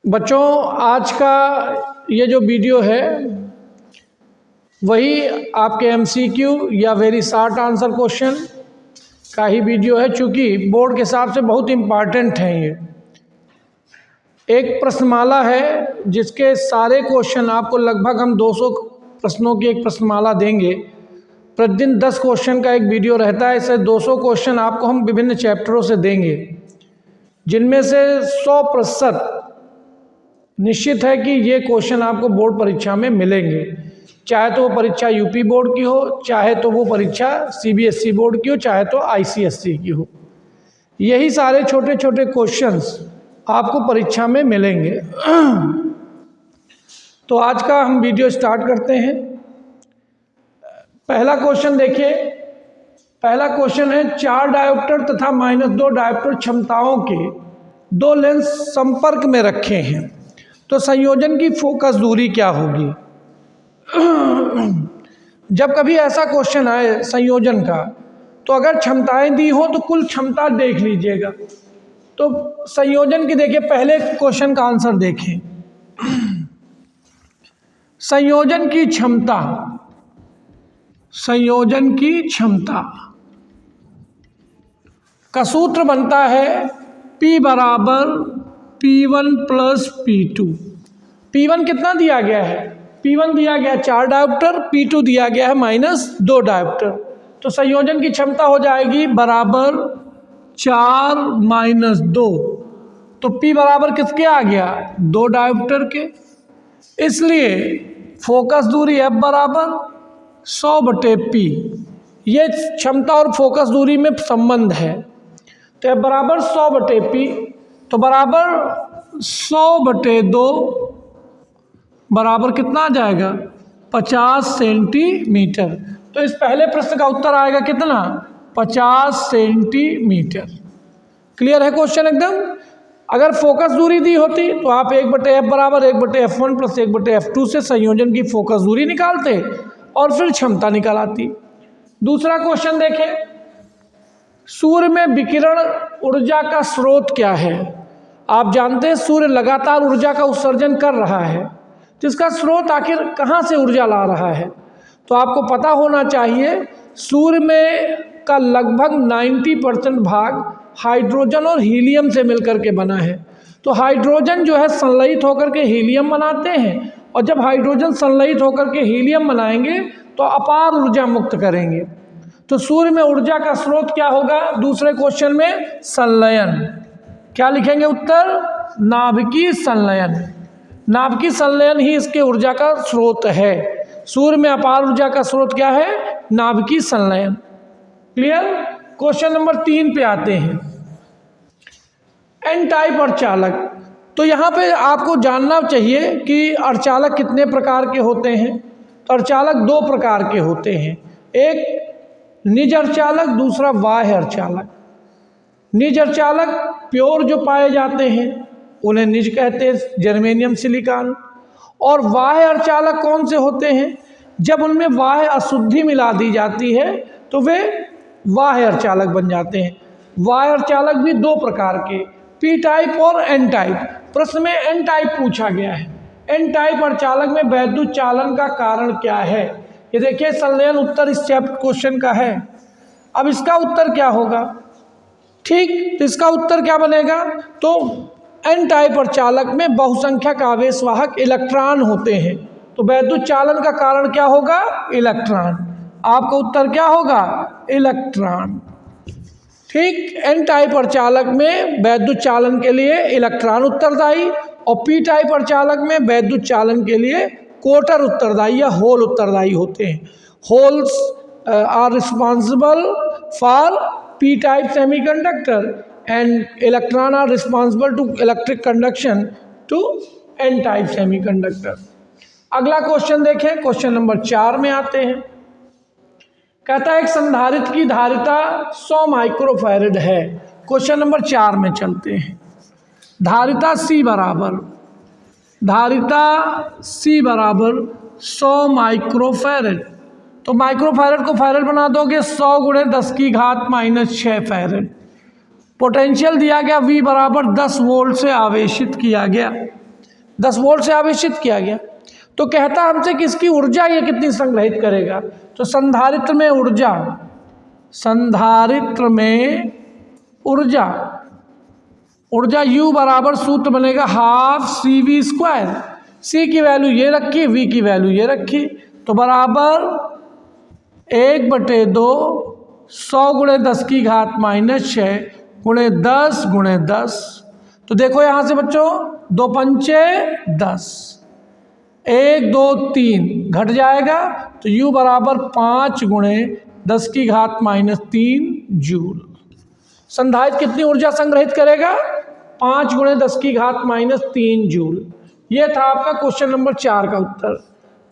बच्चों, आज का ये जो वीडियो है वही आपके एमसीक्यू या वेरी शॉर्ट आंसर क्वेश्चन का ही वीडियो है, चूँकि बोर्ड के हिसाब से बहुत इम्पॉर्टेंट है। ये एक प्रश्नमाला है जिसके सारे क्वेश्चन आपको लगभग हम 200 प्रश्नों की एक प्रश्नमाला देंगे। प्रतिदिन 10 क्वेश्चन का एक वीडियो रहता है, इससे 200 क्वेश्चन आपको हम विभिन्न चैप्टरों से देंगे, जिनमें से 100% निश्चित है कि ये क्वेश्चन आपको बोर्ड परीक्षा में मिलेंगे, चाहे तो वो परीक्षा यूपी बोर्ड की हो, चाहे तो वो परीक्षा सीबीएसई बोर्ड की हो, चाहे तो आईसीएसई की हो। यही सारे छोटे छोटे क्वेश्चंस आपको परीक्षा में मिलेंगे। तो आज का हम वीडियो स्टार्ट करते हैं। पहला क्वेश्चन देखिए। पहला क्वेश्चन है, 4 डायोप्टर तथा -2 डायोप्टर क्षमताओं के 2 लेंस संपर्क में रखे हैं, तो संयोजन की फोकस दूरी क्या होगी। जब कभी ऐसा क्वेश्चन आए संयोजन का, तो अगर क्षमताएं दी हो तो कुल क्षमता देख लीजिएगा। तो संयोजन की देखिए, पहले क्वेश्चन का आंसर देखें। संयोजन की क्षमता, संयोजन की क्षमता का सूत्र बनता है P बराबर P1 प्लस P2। P1 कितना दिया गया है? P1 दिया गया 4 डायोप्टर, P2 दिया गया है -2 डायोप्टर। तो संयोजन की क्षमता हो जाएगी बराबर 4 - 2। तो P बराबर किसके आ गया? 2 डायोप्टर के। इसलिए फोकस दूरी F बराबर 100/P। ये क्षमता और फोकस दूरी में संबंध है। तो F बराबर 100/P, तो बराबर 100/2 बराबर कितना आ जाएगा? 50 सेंटीमीटर। तो इस पहले प्रश्न का उत्तर आएगा कितना? 50 सेंटीमीटर। क्लियर है क्वेश्चन एकदम? अगर फोकस दूरी दी होती तो आप 1/F बराबर 1/F1 प्लस 1/F2 से संयोजन की फोकस दूरी निकालते और फिर क्षमता निकाल आती। दूसरा क्वेश्चन देखें। सूर्य में विकिरण ऊर्जा का स्रोत क्या है? आप जानते हैं सूर्य लगातार ऊर्जा का उत्सर्जन कर रहा है, तो इसका स्रोत आखिर कहाँ से ऊर्जा ला रहा है? तो आपको पता होना चाहिए सूर्य में का लगभग 90% भाग हाइड्रोजन और हीलियम से मिलकर के बना है। तो हाइड्रोजन जो है संलयित होकर के हीलियम बनाते हैं, और जब हाइड्रोजन संलयित होकर के हीलियम बनाएंगे तो अपार ऊर्जा मुक्त करेंगे। तो सूर्य में ऊर्जा का स्रोत क्या होगा? दूसरे क्वेश्चन में संलयन। क्या लिखेंगे उत्तर? नाभिकीय संलयन। नाभिकीय संलयन ही इसके ऊर्जा का स्रोत है। सूर्य में अपार ऊर्जा का स्रोत क्या है? नाभिकीय संलयन। क्लियर? क्वेश्चन नंबर 3 पे आते हैं। एन टाइप अर्चालक। तो यहाँ पे आपको जानना चाहिए कि अर्चालक कितने प्रकार के होते हैं। तो अर्चालक 2 प्रकार के होते हैं, एक निज अर्चालक, दूसरा बाह्य अर्चालक। निज अर्चालक प्योर जो पाए जाते हैं उन्हें निज कहते हैं, जर्मेनियम सिलिकॉन। और बाह्य अर्चालक कौन से होते हैं? जब उनमें बाह्य अशुद्धि मिला दी जाती है तो वे बाह्य अर्चालक बन जाते हैं। बाह्य अर्चालक भी 2 प्रकार के, पी टाइप और एन टाइप। प्रश्न में एन टाइप पूछा गया है। एन टाइप अर्चालक में वैद्युत चालन का कारण क्या है? ये देखिए संलयन उत्तर इस चैप्टर क्वेश्चन का है। अब इसका उत्तर क्या होगा? ठीक, तो इसका उत्तर क्या बनेगा? तो एन टाइप अर्चालक में बहुसंख्यक आवेशवाहक इलेक्ट्रॉन होते हैं, तो वैद्युत चालन का कारण क्या होगा? इलेक्ट्रॉन। आपका उत्तर क्या होगा? इलेक्ट्रॉन। ठीक, एन टाइप अर्चालक में वैद्युत चालन के लिए इलेक्ट्रॉन उत्तरदायी, और पी टाइप अर्चालक में वैद्युत चालन के लिए कोटर उत्तरदायी या होल उत्तरदायी होते हैं। Holes are responsible for P type semiconductor and electron are responsible to electric conduction to N type semiconductor. अगला क्वेश्चन देखें। क्वेश्चन नंबर 4 में आते हैं। कहता है एक संधारित्र की धारिता 100 माइक्रोफैरड है। क्वेश्चन नंबर 4 में चलते हैं। धारिता C बराबर 100 माइक्रोफैरड। तो माइक्रोफैरड को फैरड बना दोगे, 100 × 10⁻⁻6 फैरड। पोटेंशियल दिया गया V बराबर 10 वोल्ट से आवेशित किया गया। 10 वोल्ट से आवेशित किया गया। तो कहता हमसे कि इसकी ऊर्जा ये कितनी संग्रहित करेगा। तो संधारित्र में ऊर्जा, संधारित्र में ऊर्जा U बराबर सूत्र बनेगा 12 CV²। C की वैल्यू ये रखी, V की वैल्यू ये रखी, तो बराबर 1/2 100 × 10 की घात -6 × 10 × 10। तो देखो यहाँ से बच्चों 2 पंचे 10, 1 2 3 घट जाएगा, तो U बराबर 5 × 10 की घात -3 जूल। संधारित्र कितनी ऊर्जा संग्रहित करेगा? 5 × 10 की घात -3 जूल। ये था आपका क्वेश्चन नंबर 4 का उत्तर।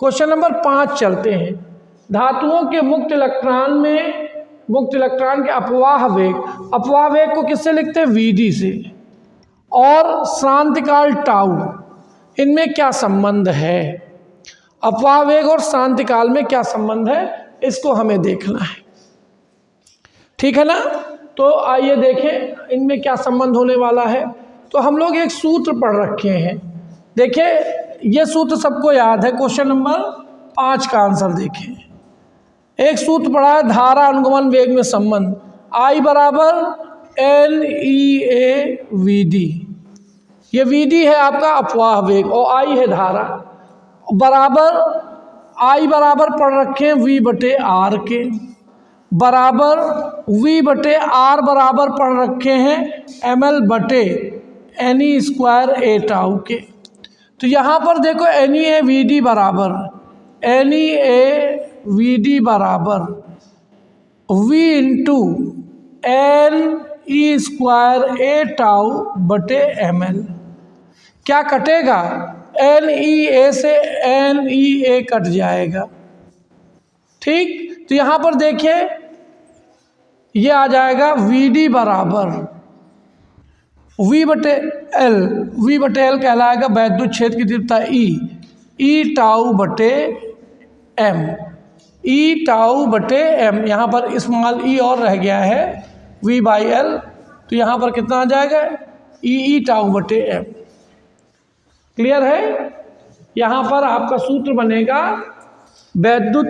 क्वेश्चन नंबर 5 चलते हैं। धातुओं के मुक्त इलेक्ट्रॉन के अपवाह वेग को किससे लिखते हैं? VD से। और शांतिकाल टाउ, इनमें क्या संबंध है? अपवाह वेग और शांतिकाल में क्या संबंध है, इसको हमें देखना है। ठीक है ना? तो आइए देखें इनमें क्या संबंध होने वाला है। तो हम लोग एक सूत्र पढ़ रखे हैं, देखिए ये सूत्र सबको याद है। क्वेश्चन नंबर 5 का आंसर देखें। एक सूत्र पढ़ा है, धारा अनुगमन वेग में संबंध, I बराबर LEA/VD। ये VD है आपका अपवाह वेग और I है धारा। बराबर I बराबर पढ़ रखे हैं V/R के, बराबर V/R बराबर पढ़ रखे हैं ml/Ne² टाउ के। तो यहाँ पर देखो NeA/VD बराबर V × Ne²A/टाउ/ml। क्या कटेगा? NeA से NeA कट जाएगा। ठीक, तो यहाँ पर देखिए ये आ जाएगा VD बराबर V/L कहलाएगा वैद्युत क्षेत्र की तीव्रता E टाउ/m। यहाँ पर स्मॉल e और रह गया है V/L, तो यहाँ पर कितना आ जाएगा? E टाउ/m। क्लियर है? यहाँ पर आपका सूत्र बनेगा वैद्युत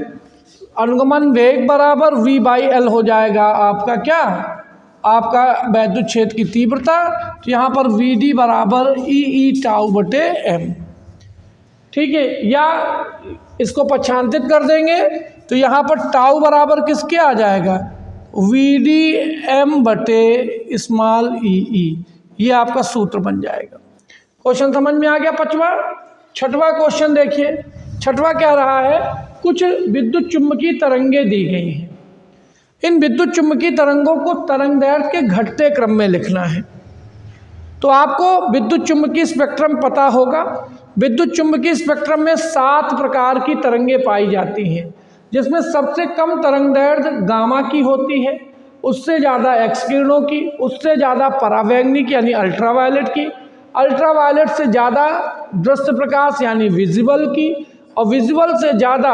अनुगमन वेग बराबर V/L हो जाएगा आपका क्या? आपका वैद्युत क्षेत्र की तीव्रता। तो यहाँ पर VD बराबर E टाउ/m। ठीक है, या इसको पक्षांतित कर देंगे तो यहाँ पर टाउ बराबर किसके आ जाएगा? VDm/e। ये आपका सूत्र बन जाएगा। क्वेश्चन समझ में आ गया? 5वां। 6वां क्वेश्चन देखिए। 6वां क्या रहा है? कुछ विद्युत चुम्बकीय तरंगे दी गई हैं। इन विद्युत चुम्बकीय तरंगों को तरंगदैर्घ्य के घटते क्रम में लिखना है। तो आपको विद्युत चुम्बकीय स्पेक्ट्रम पता होगा। विद्युत चुम्बकीय स्पेक्ट्रम में 7 प्रकार की तरंगें पाई जाती हैं, जिसमें सबसे कम तरंगदैर्घ्य गामा की होती है, उससे ज़्यादा एक्स किरणों की, उससे ज़्यादा परावैंगनिक यानी अल्ट्रावायलेट की, अल्ट्रावायलेट से ज़्यादा दृश्य प्रकाश यानी विजिबल की, और विजिबल से ज़्यादा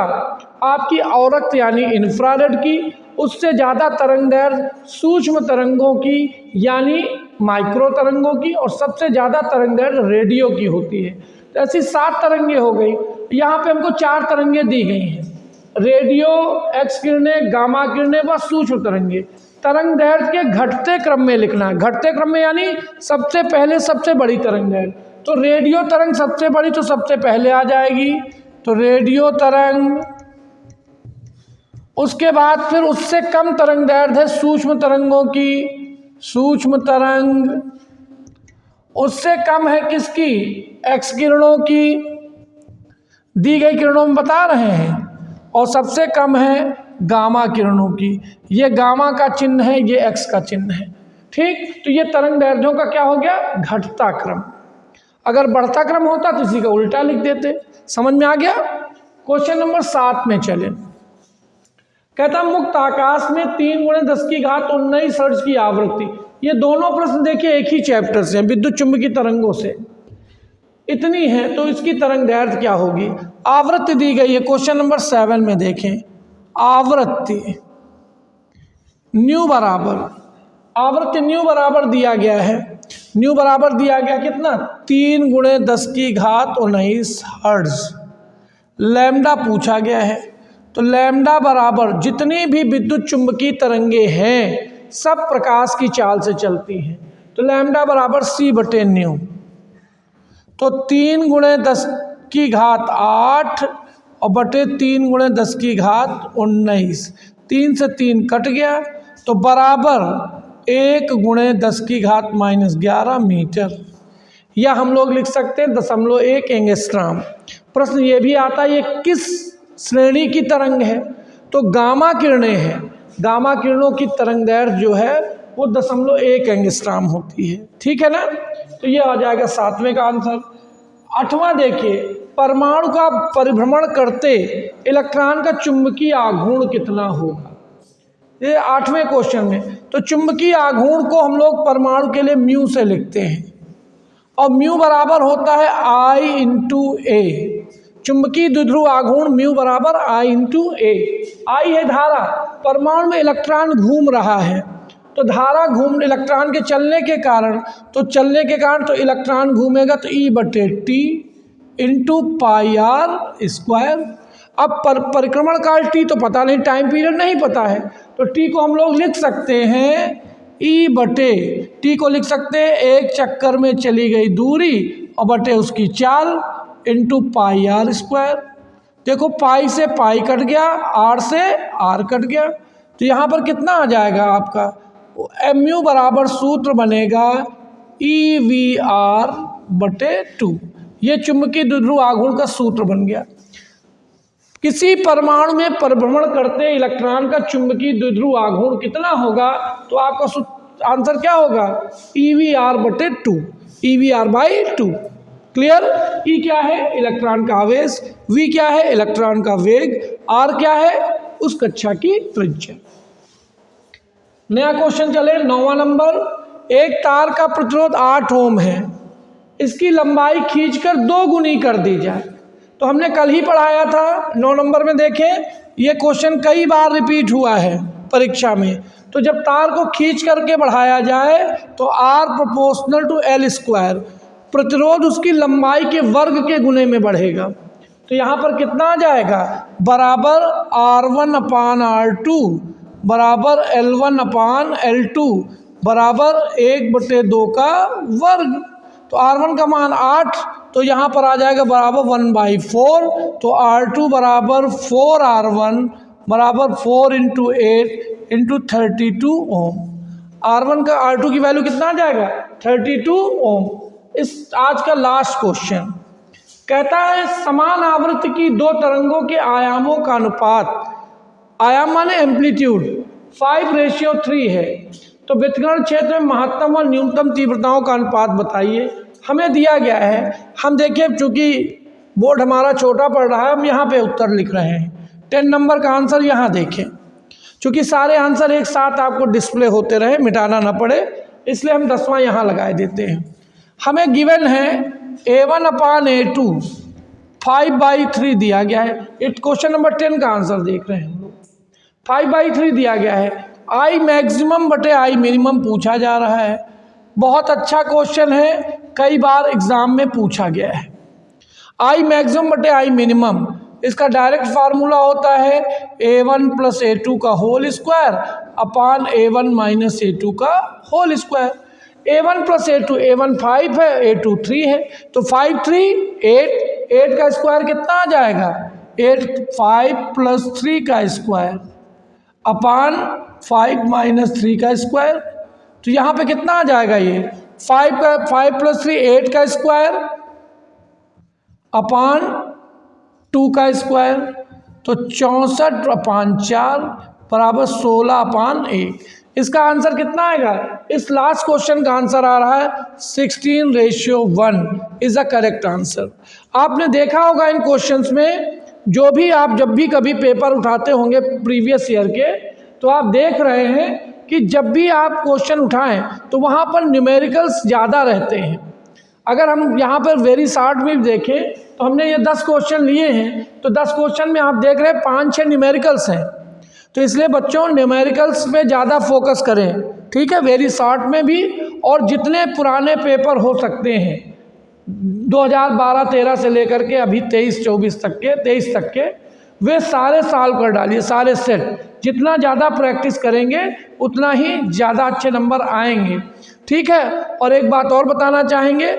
आपकी औरक्त यानी इंफ्रारेड की, उससे ज़्यादा तरंगदैर्घ्य सूक्ष्म तरंगों की यानी माइक्रो तरंगों की, और सबसे ज़्यादा तरंगदैर्घ्य रेडियो की होती है। तो ऐसी 7 तरंगें हो गई। यहाँ पे हमको 4 तरंगें दी गई हैं, रेडियो, एक्स किरणें, गामा किरणें व सूक्ष्म तरंगें। तरंगदैर्घ्य के घटते क्रम में लिखना है। घटते क्रम में यानी सबसे पहले सबसे बड़ी तरंगदैर्घ्य। तो रेडियो तरंग सबसे बड़ी, तो सबसे पहले आ जाएगी, तो रेडियो तरंग। उसके बाद फिर उससे कम तरंगदैर्घ्य है सूक्ष्म तरंगों की, सूक्ष्म तरंग। उससे कम है किसकी? एक्स किरणों की, दी गई किरणों में बता रहे हैं। और सबसे कम है गामा किरणों की। ये गामा का चिन्ह है, ये एक्स का चिन्ह है। ठीक, तो ये तरंगदैर्घ्यों का क्या हो गया? घटता क्रम। अगर बढ़ता क्रम होता तो इसी का उल्टा लिख देते। समझ में आ गया? क्वेश्चन नंबर 7 में चले। कहता मुक्त आकाश में 3 × 10 की घात 19 हर्ट्ज की आवृत्ति। ये दोनों प्रश्न देखिए एक ही चैप्टर से, विद्युत चुम्बकीय तरंगों से। इतनी है तो इसकी तरंगदैर्घ्य क्या होगी? आवृत्ति दी गई है। क्वेश्चन नंबर 7 में देखें, आवृत्ति न्यू बराबर दिया गया है न्यू बराबर दिया गया कितना 3 × 10⁻19 हर्ट्ज। लैम्डा पूछा गया है, तो लैम्डा बराबर जितनी भी विद्युत चुंबकीय तरंगे हैं सब प्रकाश की चाल से चलती हैं, तो लैम्डा बराबर c/न्यू। तो 3 × 10⁸ और बटे 3 × 10⁻19, 3 से 3 कट गया तो बराबर 1 × 10⁻11 मीटर, या हम लोग लिख सकते हैं 0.1 एंगस्ट्रॉम। प्रश्न ये भी आता है ये किस श्रेणी की तरंग है, तो गामा किरणें हैं। गामा किरणों की तरंग दैर्घ्य जो है वो 0.1 एंगस्ट्रॉम होती है, ठीक है ना। तो ये आ जाएगा 7वें का आंसर। 8वां देखिए, परमाणु का परिभ्रमण करते इलेक्ट्रॉन का चुंबकीय आघूर्ण कितना होगा, ये 8वें क्वेश्चन में। तो चुंबकीय आघूर्ण को हम लोग परमाणु के लिए म्यू से लिखते हैं, और म्यू बराबर होता है I × A। चुंबकीय द्विध्रुव आघूर्ण म्यू बराबर I × A। I है धारा, परमाणु में इलेक्ट्रॉन घूम रहा है, तो धारा घूम इलेक्ट्रॉन के चलने के कारण तो इलेक्ट्रॉन घूमेगा तो E/T × πr²। अब परिक्रमण काल T तो पता नहीं, टाइम पीरियड नहीं पता है, तो T को हम लोग लिख सकते हैं E/T को लिख सकते हैं एक चक्कर में चली गई दूरी और बटे उसकी चाल × πr²। देखो पाई से पाई कट गया, r से r कट गया, तो यहाँ पर कितना आ जाएगा आपका mu बराबर सूत्र बनेगा EV/2। ये चुंबकीय द्विध्रुव आघूर्ण का सूत्र बन गया। किसी परमाणु में परिभ्रमण करते इलेक्ट्रॉन का चुंबकीय द्विध्रुव आघूर्ण कितना होगा, तो आपका आंसर क्या होगा EV/2, EV/2। क्लियर। E क्या है, इलेक्ट्रॉन का आवेश, V क्या है, इलेक्ट्रॉन का वेग, R क्या है, उस कक्षा की त्रिज्या। नया क्वेश्चन चले 9वां नंबर। एक तार का प्रतिरोध 8 ओम है, इसकी लंबाई खींचकर 2 गुनी कर दी जाए। तो हमने कल ही पढ़ाया था 9 नंबर में, देखें ये क्वेश्चन कई बार रिपीट हुआ है परीक्षा में। तो जब तार को खींच करके बढ़ाया जाए तो R = L², प्रतिरोध उसकी लंबाई के वर्ग के गुने में बढ़ेगा। तो यहाँ पर कितना आ जाएगा, बराबर R1/R2 बराबर L1/L2 बराबर 1/2 का वर्ग। तो R1 का मान 8, तो यहाँ पर आ जाएगा बराबर 1/4। तो R2 बराबर 4R1 बराबर 4 × 8 × 32 ओम। R1 का R2 की वैल्यू कितना आ जाएगा 32 ओम। इस आज का लास्ट क्वेश्चन कहता है समान आवृत्ति की 2 तरंगों के आयामों का अनुपात, आयाम माने एम्पलीट्यूड, 5:3 है। तो विकिरण क्षेत्र में महत्तम और न्यूनतम तीव्रताओं का अनुपात बताइए। हमें दिया गया है, हम देखिए चूँकि बोर्ड हमारा छोटा पड़ रहा है, हम यहाँ पे उत्तर लिख रहे हैं। 10 नंबर का आंसर यहाँ देखें, चूँकि सारे आंसर एक साथ आपको डिस्प्ले होते रहे, मिटाना ना पड़े, इसलिए हम 10वां यहाँ लगाए देते हैं। हमें गिवन है A1/A2 5/3 दिया गया है। इट क्वेश्चन नंबर 10 का आंसर देख रहे हैं हम लोग। 5/3 दिया गया है, I मैक्सिमम बटे I मिनिमम पूछा जा रहा है। बहुत अच्छा क्वेश्चन है, कई बार एग्जाम में पूछा गया है। I मैक्सिमम बटे I मिनिमम, इसका डायरेक्ट फार्मूला होता है A1 + A2 का whole square upon A1 - A2 का whole square. A1 + A2, A1 5 है, A2 3 है, तो 5 3 8, 8 का स्क्वायर कितना आ जाएगा 8, 5 + 3 का स्क्वायर अपान 5 - 3 का स्क्वायर। तो यहाँ पे कितना आ जाएगा ये 5 + 3 8 का स्क्वायर अपान 2 का स्क्वायर, तो 64/4 बराबर 16/1। इसका आंसर कितना आएगा, इस लास्ट क्वेश्चन का आंसर आ रहा है 16:1 इज द करेक्ट आंसर। आपने देखा होगा इन क्वेश्चंस में, जो भी आप जब भी कभी पेपर उठाते होंगे प्रीवियस ईयर के, तो आप देख रहे हैं कि जब भी आप क्वेश्चन उठाएं तो वहाँ पर न्यूमेरिकल्स ज़्यादा रहते हैं। अगर हम यहाँ पर वेरी शॉर्ट में देखें तो हमने ये 10 क्वेश्चन लिए हैं, तो 10 क्वेश्चन में आप देख रहे हैं 5-6 न्यूमेरिकल्स हैं। तो इसलिए बच्चों न्यूमेरिकल्स पे ज़्यादा फोकस करें, ठीक है, वेरी शॉर्ट में भी और जितने पुराने पेपर हो सकते हैं 2012-13 से लेकर के अभी 23-24 तक के 23 तक के, वे सारे सॉल्व कर डालिए, सारे सेट। जितना ज़्यादा प्रैक्टिस करेंगे उतना ही ज़्यादा अच्छे नंबर आएंगे, ठीक है। और एक बात और बताना चाहेंगे,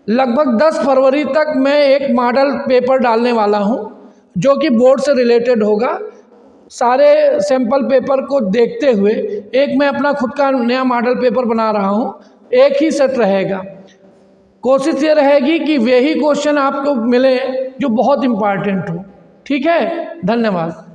लगभग 10 फरवरी तक मैं एक मॉडल पेपर डालने वाला हूं जो कि बोर्ड से रिलेटेड होगा। सारे सैंपल पेपर को देखते हुए एक मैं अपना खुद का नया मॉडल पेपर बना रहा हूं, एक ही सेट रहेगा। कोशिश ये रहेगी कि वे ही क्वेश्चन आपको मिले जो बहुत इम्पॉर्टेंट हो, ठीक है। धन्यवाद।